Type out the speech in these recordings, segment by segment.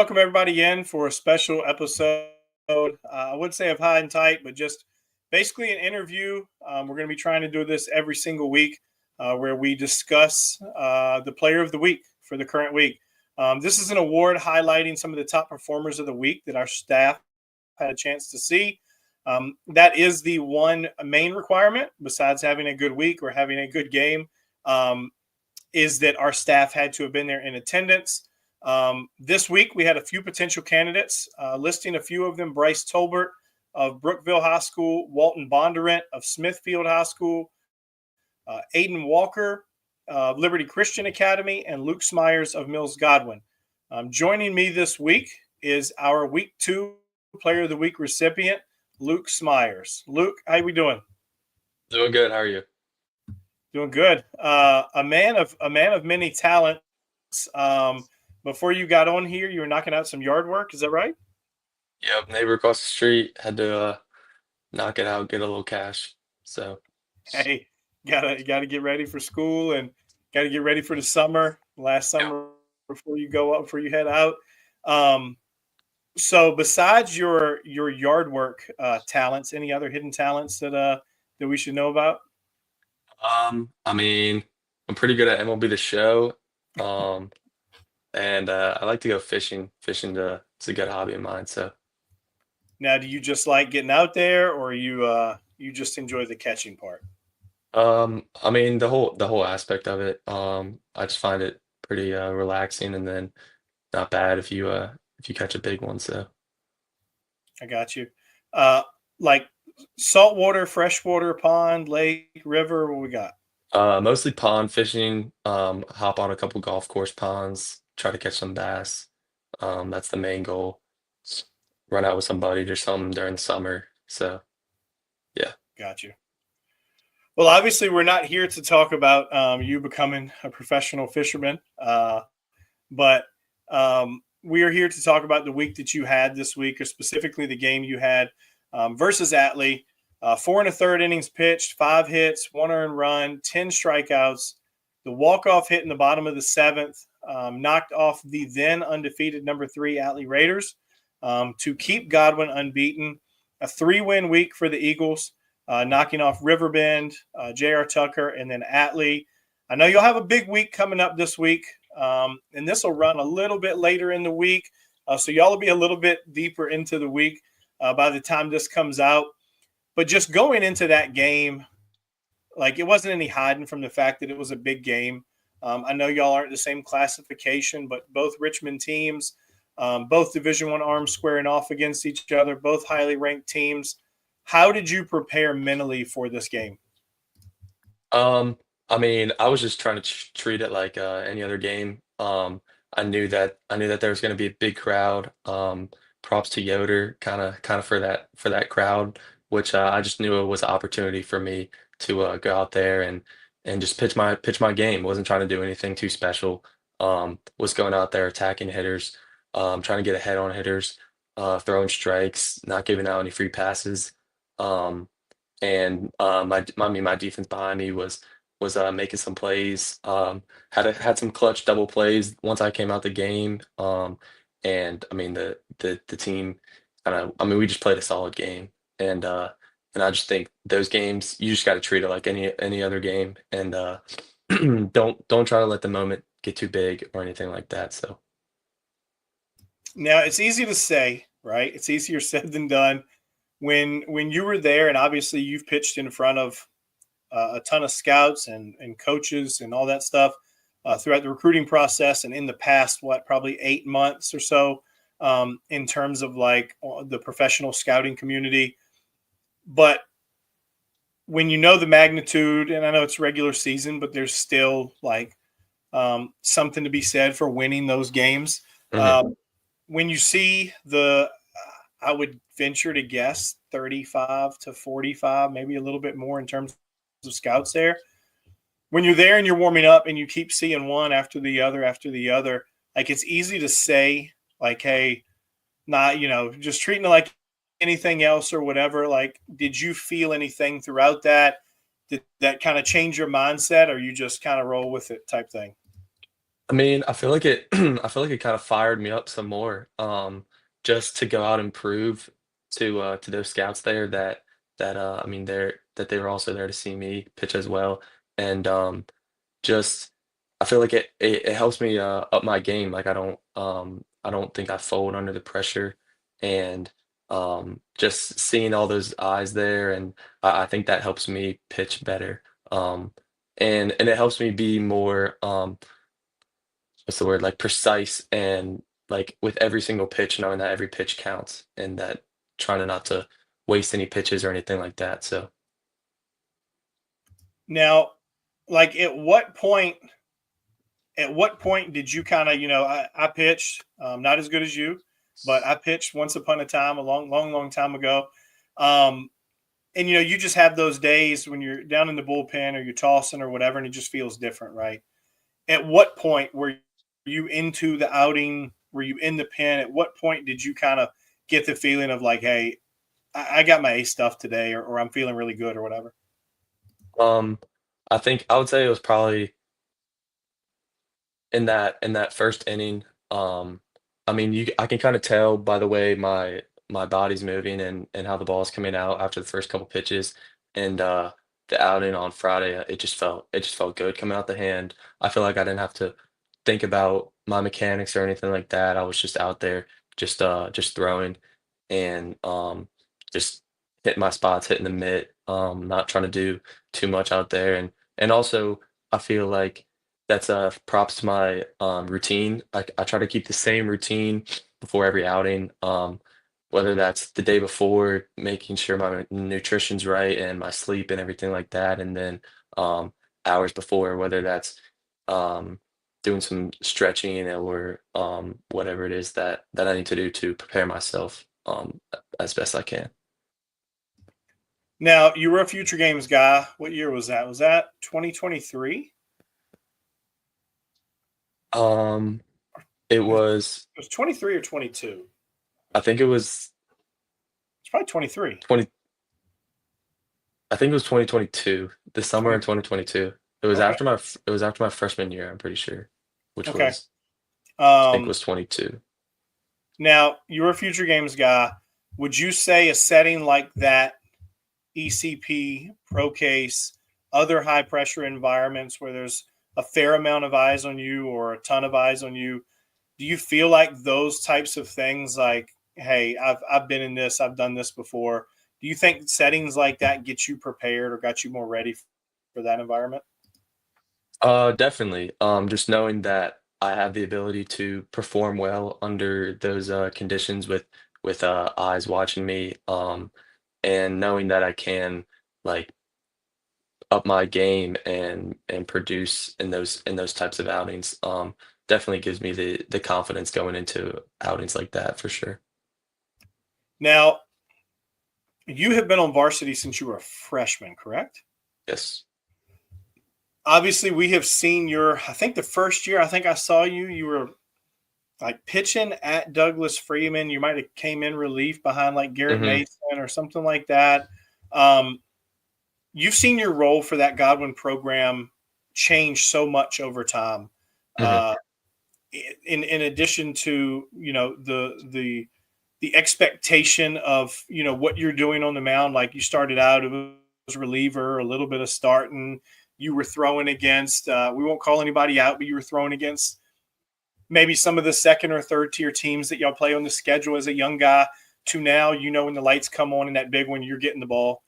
Welcome everybody in for a special episode. I would say of High and Tight, but just basically an interview. We're going to be trying to do this every single week, where we discuss the player of the week for the current week. This is an award highlighting some of the top performers of the week that our staff had a chance to see. That is the one main requirement, besides having a good week or having a good game, is that our staff had to have been there in attendance. This week, we had a few potential candidates, listing a few of them: Bryce Tolbert of Brookville High School, Walton Bondurant of Smithfield High School, Aiden Walker of Liberty Christian Academy, and Luke Smyers of Mills Godwin. Joining me this week is our Week 2 Player of the Week recipient, Luke Smyers. Luke, how we doing? Doing good. How are you? Doing good. A man of many talents. Before you got on here, you were knocking out some yard work. Is that right? Yep, neighbor across the street had to knock it out, get a little cash. So, Hey, gotta get ready for school and gotta get ready for the summer. Last yep. summer before you head out. So besides your yard work talents, any other hidden talents that we should know about? I mean, I'm pretty good at MLB The Show. Um, and I like to go fishing. Fishing it's a good hobby of mine. So, Now, do you just like getting out there, or you just enjoy the catching part? I mean, the whole aspect of it. I just find it pretty relaxing, and then not bad if you catch a big one. So, I got you. Uh, like saltwater, freshwater, pond, lake, river. What we got? mostly pond fishing. Hop on a couple golf course ponds, try to catch some bass. That's the main goal. Run out with some buddies or something during the summer. So yeah. Got you. Well, obviously, we're not here to talk about you becoming a professional fisherman, but we are here to talk about the week that you had this week, or specifically the game you had versus Atlee. 4 1/3 innings pitched, 5 hits, 1 earned run, 10 strikeouts. The walk-off hit in the bottom of the seventh knocked off the then undefeated #3 Atlee Raiders to keep Godwin unbeaten. A 3-win week for the Eagles, knocking off Riverbend, J.R. Tucker, and then Atlee. I know you'll have a big week coming up this week, and this will run a little bit later in the week. So y'all will be a little bit deeper into the week by the time this comes out. But just going into that game, like, it wasn't any hiding from the fact that it was a big game. I know y'all aren't the same classification, but both Richmond teams, both Division I arms squaring off against each other, both highly ranked teams. How did you prepare mentally for this game? Um, I mean, I was just trying to treat it like any other game. I knew that there was going to be a big crowd. Props to Yoder, kind of for that crowd, which I just knew it was an opportunity for me to go out there and just pitch my game. Wasn't trying to do anything too special. Was going out there attacking hitters, trying to get ahead on hitters, throwing strikes, not giving out any free passes. Um, and my defense behind me was making some plays. Had some clutch double plays once I came out the game. And I mean the team kind of, I mean, we just played a solid game, and and I just think those games you just got to treat it like any other game, and don't try to let the moment get too big or anything like that. So Now, it's easy to say, right? It's easier said than done. When you were there, and obviously you've pitched in front of a ton of scouts and coaches and all that stuff throughout the recruiting process, and in the past, probably 8 months or so, in terms of like the professional scouting community. But when you know the magnitude, and I know it's regular season, but there's still like something to be said for winning those games. mhm. Um, when you see I would venture to guess 35 to 45, maybe a little bit more in terms of scouts there. When you're there and you're warming up and you keep seeing one after the other, like, it's easy to say, like, hey, not, just treating it like anything else or whatever. Like, did you feel anything throughout that? Did that kind of change your mindset, or you just kind of roll with it type thing? I mean, I feel like it I feel like it kind of fired me up some more, just to go out and prove to those scouts there that I mean, they were also there to see me pitch as well, and, just I feel like it helps me, up my game, like, I don't think I fold under the pressure, and, just seeing all those eyes there, and I think that helps me pitch better, and it helps me be more, what's the word? Like, precise and, like, with every single pitch, knowing that every pitch counts and that trying to not to waste any pitches or anything like that, so, Now, like at what point did you kind of, I pitched, not as good as you, but I pitched once upon a time, a long, long, long time ago. Um, and you just have those days when you're down in the bullpen or you're tossing or whatever, and it just feels different, right? At what point were you into the outing? Were you in the pen? At what point did you kind of get the feeling of like, hey, I got my A stuff today, or I'm feeling really good or whatever? um, I think I would say it was probably in that first inning, I mean, I can kinda tell by the way my body's moving and how the ball's coming out after the first couple pitches, and, the outing on Friday, it just felt good coming out the hand. I feel like I didn't have to think about my mechanics or anything like that. I was just out there, just throwing and, just hitting my spots, hitting the mitt, not trying to do too much out there, and also, I feel like that's, props to my, routine. I try to keep the same routine before every outing, whether that's the day before, making sure my nutrition's right and my sleep and everything like that, and then, hours before, whether that's, um, doing some stretching or, whatever it is that I need to do to prepare myself, as best I can. Now, you were a Future Games guy. What year was that? Was that 2023? Um, it It was was 23 or 22. I think it was It's probably 23. 20 I think it was 2022, the summer 20. in 2022. Okay. It was after my freshman year, I'm pretty sure, which Okay. was I think Um, was 22. Now, you're a Future Games guy. Would you say a setting like that, ECP, Pro Case, other high pressure environments where there's a fair amount of eyes on you or a ton of eyes on you, do you feel like those types of things, like, hey, I've been in this, I've done this before? Do you think settings like that get you prepared or got you more ready for that environment? Definitely, just knowing that I have the ability to perform well under those, conditions with, eyes watching me, and knowing that I can, like, up my game and produce in those types of outings, definitely gives me the confidence going into outings like that for sure. Now, you have been on varsity since you were a freshman, correct? Yes. Obviously, we have seen I think the first year I think I saw you, you were like pitching at Douglas Freeman. You might have came in relief behind like Garrett Mhm, Mason or something like that. Um, you've seen your role for that Godwin program change so much over time. mhm, Uh, in addition to the expectation of what you're doing on the mound, like you started out it was reliever, a little bit of starting. You were throwing against. We won't call anybody out, but you were throwing against maybe some of the second or third tier teams that y'all play on the schedule as a young guy. To now, when the lights come on in that big one, you're getting the ball.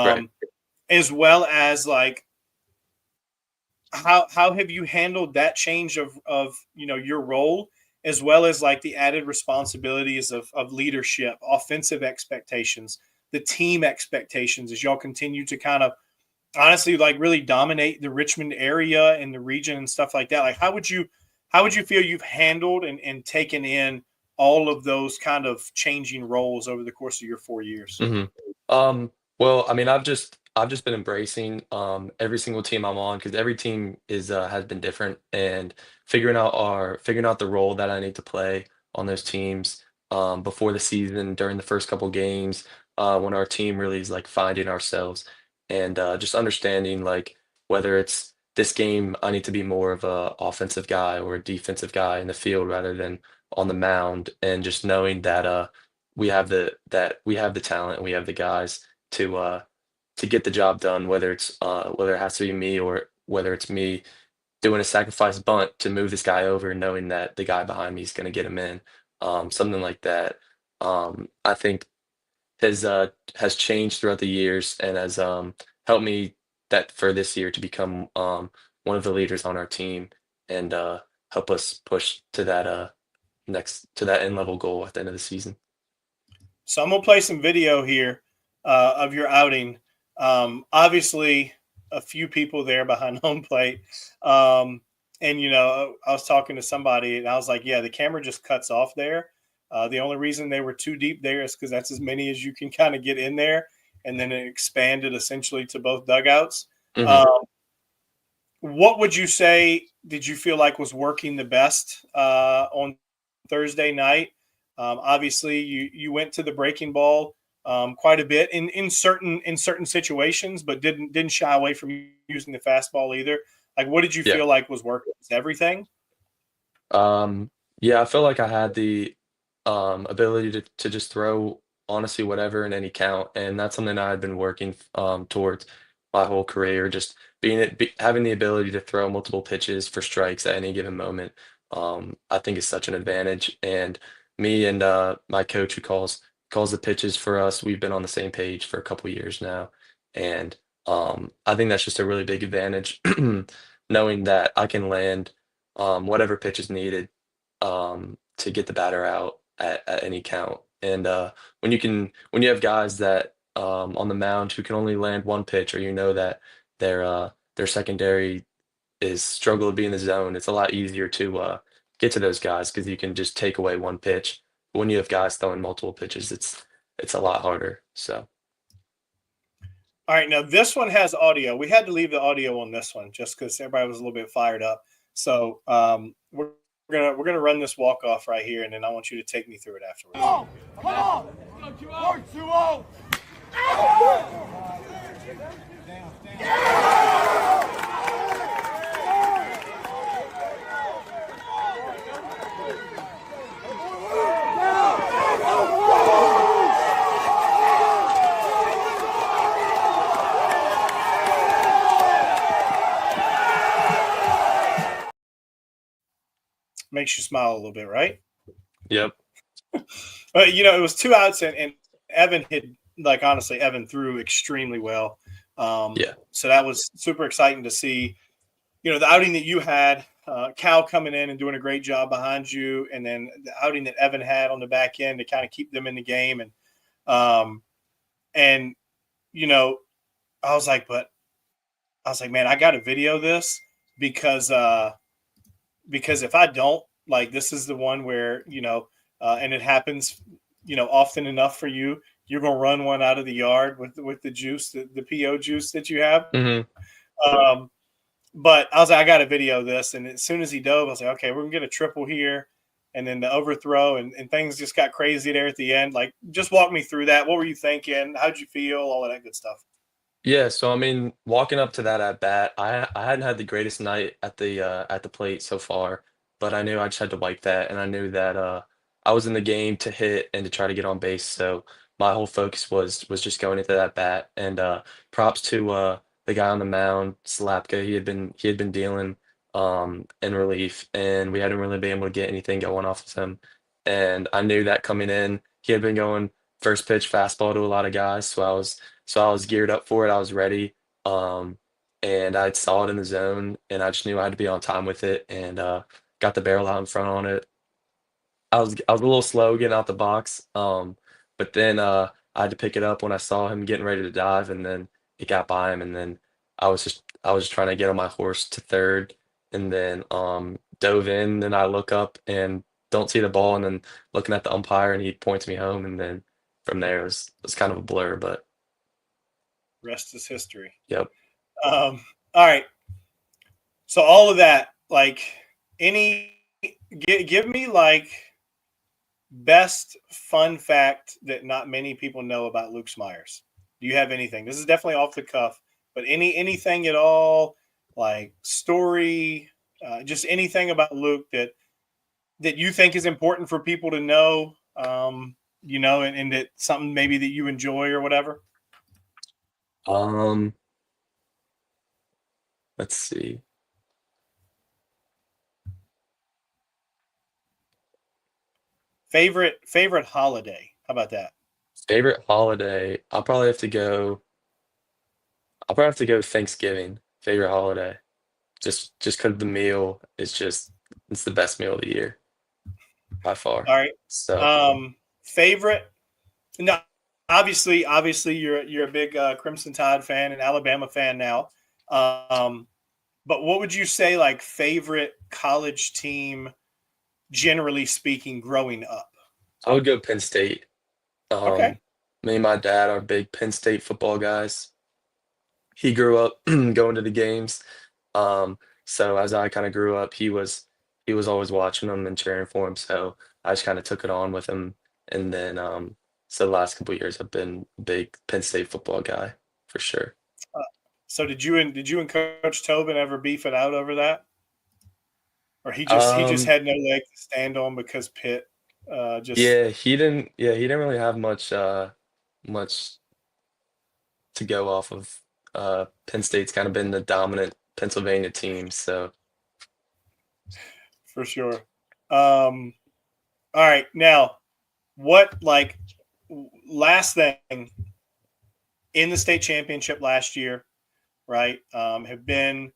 right. Um, as well as like how have you handled that change of your role, as well as like the added responsibilities of leadership, offensive expectations, the team expectations, as y'all continue to kind of honestly like really dominate the Richmond area and the region and stuff like that? Like how would you feel you've handled and taken in all of those kind of changing roles over the course of your 4 years? Mhm. Well, I mean, I've just been embracing every single team I'm on because every team is has been different and figuring out the role that I need to play on those teams before the season during the first couple games when our team really is like finding ourselves and just understanding like whether it's this game I need to be more of a offensive guy or a defensive guy in the field rather than on the mound, and just knowing that we have the talent and we have the guys to get the job done, whether it has to be me or whether it's me doing a sacrifice bunt to move this guy over, knowing that the guy behind me is going to get him in, something like that. I think has changed throughout the years and has helped me that for this year to become one of the leaders on our team and help us push to that next to that end level goal at the end of the season. So I'm gonna play some video here of your outing. Obviously, a few people there behind home plate, and I was talking to somebody, and I was like, "Yeah, the camera just cuts off there. The only reason they were too deep there is because that's as many as you can kind of get in there, and then it expanded essentially to both dugouts." Hmm. Um, what would you say did you feel like was working the best on Thursday night? Obviously, you went to the breaking ball quite a bit in certain situations, but didn't shy away from using the fastball either. Like, what did you Yeah. feel like was working? Was everything? Um, yeah, I feel like I had the ability to just throw honestly whatever in any count, and that's something I had been working towards my whole career. Just having the ability to throw multiple pitches for strikes at any given moment, I think is such an advantage. And me and my coach who calls the pitches for us, we've been on the same page for a couple years now, and I think that's just a really big advantage, knowing that I can land whatever pitch is needed to get the batter out at any count. And when you have guys that on the mound who can only land one pitch, or you know that their secondary is struggle to be in the zone, it's a lot easier to get to those guys because you can just take away one pitch. When you have guys throwing multiple pitches, it's a lot harder. So All right, now this one has audio. We had to leave the audio on this one just because everybody was a little bit fired up. So we're gonna run this walk off right here, and then I want you to take me through it afterwards. Come on! 4-2-0! Makes you smile a little bit, right? yep, But it was 2 outs, and Evan had, like, honestly, Evan threw extremely well. yeah, So that was super exciting to see. The outing that you had, Cal coming in and doing a great job behind you, and then the outing that Evan had on the back end to kind of keep them in the game, um, and you know, I was like, man, I got to video this because if I don't, like, this is the one where and it happens, often enough for you. You're gonna run one out of the yard with the juice, the PO juice that you have. hmm Um, but I was like, I got to video this, and as soon as he dove, I was like, okay, we're gonna get a triple here, and then the overthrow, and things just got crazy there at the end. Like, just walk me through that. What were you thinking? How'd you feel? All of that good stuff. Yeah, so I mean, walking up to that at bat, I hadn't had the greatest night at the plate so far, but I knew I just had to wipe that, and I knew that I was in the game to hit and to try to get on base. So my whole focus was just going into that bat. And props to the guy on the mound, Slapka. He had been dealing in relief, and we hadn't really been able to get anything going off of him. And I knew that coming in, he had been going first pitch fastball to a lot of guys, so I was geared up for it. I was ready. Um, and I saw it in the zone, and I just knew I had to be on time with it, and got the barrel out in front on it. I was a little slow getting out the box, but then I had to pick it up when I saw him getting ready to dive, and then it got by him, and then I was just trying to get on my horse to third, and then dove in. Then I look up and don't see the ball, and then looking at the umpire, and he points me home, and then from there it was kind of a blur, but Rest is history. yep. All right. So all of that, like, any give me like best fun fact that not many people know about Luke Smyers. Do you have anything? This is definitely off the cuff, but anything at all, like story, just anything about Luke that you think is important for people to know, and that something maybe that you enjoy or whatever? Um, let's see. Favorite holiday? How about that? Favorite holiday, I'll probably have to go Thanksgiving, favorite holiday. Just 'cause the meal is just it's the best meal of the year by far. All right. So, Favorite? No, obviously, you're a big Crimson Tide fan and Alabama fan now. Um, but what would you say like favorite college team, generally speaking, growing up? I would go Penn State. Okay. Me and my dad are big Penn State football guys. He grew up going to the games. So as I kind of grew up, he was always watching them and cheering for him. So I just kind of took it on with him. And then so the last couple of years I've been a big Penn State football guy for sure. So did you and Coach Tobin ever beef it out over that, or he just Um, had no leg to stand on because Pitt just yeah, he didn't really have much to go off of. Penn State's kind of been the dominant Pennsylvania team. So for sure. All right, now what like last thing in the state championship last year, right? Have been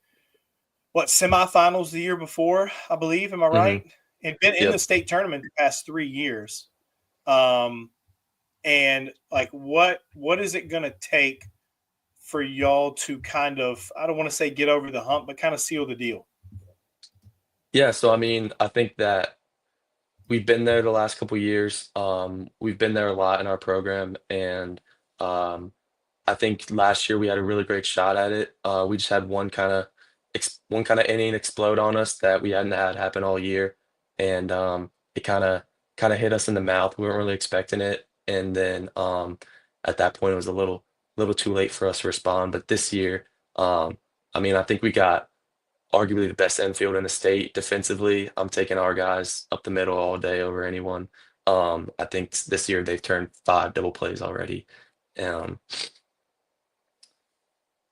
what semifinals the year before, I believe. Am I mhm, right? Had been in the yep. state tournament the past 3 years. Um, and like, what is it going to take for y'all to kind of, I don't want to say get over the hump, but kind of seal the deal? Yeah, so I mean, I think that we've been there the last couple years. We've been there a lot in our program, and um, I think last year we had a really great shot at it. We just had one kind of inning explode on us that we hadn't had happen all year, and it kind of hit us in the mouth. We weren't really expecting it, and then at that point it was a little too late for us to respond. But this year, I mean, I think we got arguably the best infield in the state defensively. I'm taking our guys up the middle all day over anyone. I think this year they've turned 5 double plays already. Um,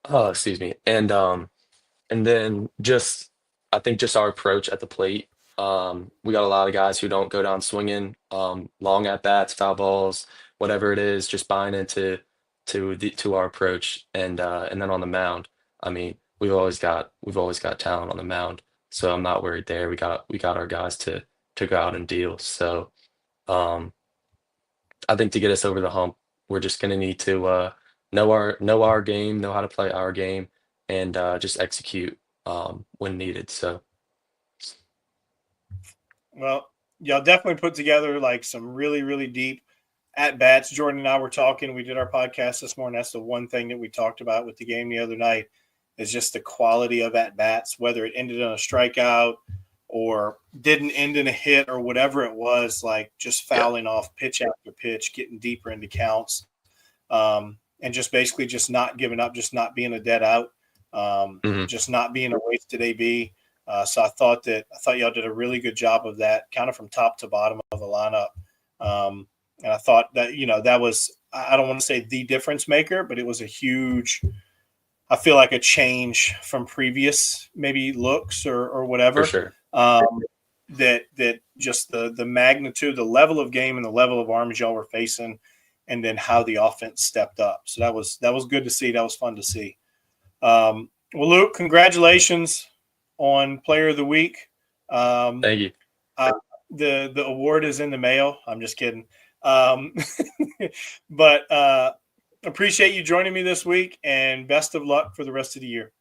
oh, excuse me. And then just I think just our approach at the plate. We got a lot of guys who don't go down swinging, long at bats, foul balls, whatever it is, just buying into to our approach. And then on the mound, I mean, we've always got talent on the mound, so I'm not worried there. We got our guys to go out and deal. So um, I think to get us over the hump, we're just gonna need to know our game, know how to play our game, and just execute when needed. So Well, y'all definitely put together like some really, really deep at bats. Jordan and I were talking. We did our podcast this morning. That's the one thing that we talked about with the game the other night is just the quality of at bats, whether it ended on a strikeout or didn't end in a hit or whatever it was, like just yeah, fouling off pitch after pitch, getting deeper into counts, and just basically just not giving up, just not being a dead out, hmm just not being a wasted AB. So I thought y'all did a really good job of that, kind of from top to bottom of the lineup. And I thought that that was, I don't want to say the difference maker, but it was a huge. I feel like a change from previous maybe looks or for whatever. sure, Um, that just the magnitude, the level of game, and the level of arms y'all were facing, and then how the offense stepped up. So that was good to see. That was fun to see. Well, Luke, congratulations on Player of the Week. Um, thank you, I, the award is in the mail. I'm just kidding. Um, but appreciate you joining me this week, and best of luck for the rest of the year.